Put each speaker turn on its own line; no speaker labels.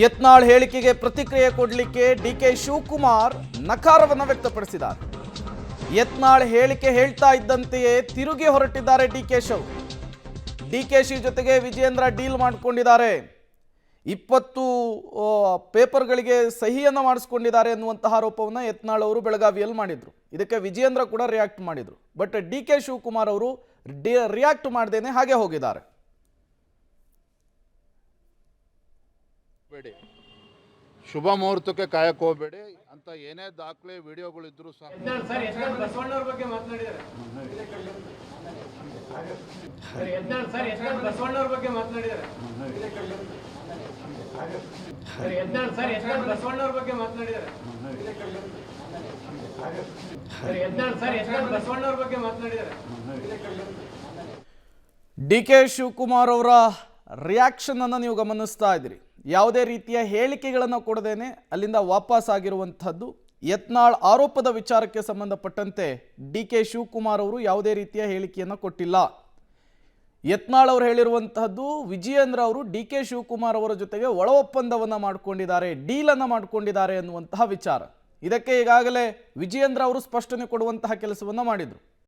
ಯತ್ನಾಳ್ ಹೇಳಿಕೆಗೆ ಪ್ರತಿಕ್ರಿಯೆ ಕೊಡಲಿಕ್ಕೆ ಡಿಕೆ ಶಿವಕುಮಾರ್ ನಕಾರವನ್ನು ವ್ಯಕ್ತಪಡಿಸಿದ್ದಾರೆ. ಯತ್ನಾಳ್ ಹೇಳಿಕೆ ಹೇಳ್ತಾ ಇದ್ದಂತೆಯೇ ತಿರುಗಿ ಹೊರಟಿದ್ದಾರೆ ಡಿಕೆಶಿ. ಡಿಕೆಶಿ ಜೊತೆಗೆ ವಿಜಯೇಂದ್ರ ಡೀಲ್ ಮಾಡಿಕೊಂಡಿದ್ದಾರೆ. 20 ಪೇಪರ್ಗಳಿಗೆ ಸಹಿಯನ್ನು ಮಾಡಿಸ್ಕೊಂಡಿದ್ದಾರೆ ಅನ್ನುವಂತಹ ಆರೋಪವನ್ನು ಯತ್ನಾಳ್ ಅವರು ಬೆಳಗಾವಿಯಲ್ಲಿ ಮಾಡಿದ್ರು. ಇದಕ್ಕೆ ವಿಜಯೇಂದ್ರ ಕೂಡ ರಿಯಾಕ್ಟ್ ಮಾಡಿದ್ರು. ಬಟ್ ಡಿಕೆ ಶಿವಕುಮಾರ್ ಅವರು ರಿಯಾಕ್ಟ್ ಮಾಡದೇನೆ ಹಾಗೆ ಹೋಗಿದ್ದಾರೆ.
ಶುಭ ಮುಹೂರ್ತಕ್ಕೆ ಕಾಯಕ್ಕೆ ಹೋಗಬೇಡಿ ಅಂತ ಏನೇ ದಾಖಲೆ ವಿಡಿಯೋಗಳಿದ್ರು ಸಹ
ಬಸವಣ್ಣವ್ರ ಬಗ್ಗೆ ಮಾತನಾಡಿದ್ದಾರೆ. ಬಸವಣ್ಣವ್ರ ಬಗ್ಗೆ ಮಾತನಾಡಿದ್ದಾರೆ. ಬಸವಣ್ಣವ್ರ ಬಗ್ಗೆ ಮಾತನಾಡಿದ್ದಾರೆ. ಬಸವಣ್ಣವ್ರ ಬಗ್ಗೆ ಮಾತನಾಡಿದ್ದಾರೆ.
ಡಿಕೆ ಶಿವಕುಮಾರ್ ಅವರ ರಿಯಾಕ್ಷನ್ ಅನ್ನು ನೀವು ಗಮನಿಸ್ತಾ ಇದ್ದೀರಿ. ಯಾವುದೇ ರೀತಿಯ ಹೇಳಿಕೆಗಳನ್ನು ಕೊಡದೇನೆ ಅಲ್ಲಿಂದ ವಾಪಸ್ ಆಗಿರುವಂಥದ್ದು. ಯತ್ನಾಳ್ ಆರೋಪದ ವಿಚಾರಕ್ಕೆ ಸಂಬಂಧಪಟ್ಟಂತೆ ಡಿಕೆ ಶಿವಕುಮಾರ್ ಅವರು ಯಾವುದೇ ರೀತಿಯ ಹೇಳಿಕೆಯನ್ನು ಕೊಟ್ಟಿಲ್ಲ. ಯತ್ನಾಳ್ ಅವರು ಹೇಳಿರುವಂತಹದ್ದು ವಿಜಯೇಂದ್ರ ಅವರು ಡಿಕೆ ಶಿವಕುಮಾರ್ ಅವರ ಜೊತೆಗೆ ಒಳ ಒಪ್ಪಂದವನ್ನು ಮಾಡಿಕೊಂಡಿದ್ದಾರೆ, ಡೀಲನ್ನು ಮಾಡಿಕೊಂಡಿದ್ದಾರೆ ಅನ್ನುವಂತಹ ವಿಚಾರ. ಇದಕ್ಕೆ ಈಗಾಗಲೇ ವಿಜಯೇಂದ್ರ ಅವರು ಸ್ಪಷ್ಟನೆ ಕೊಡುವಂತಹ ಕೆಲಸವನ್ನು ಮಾಡಿದರು.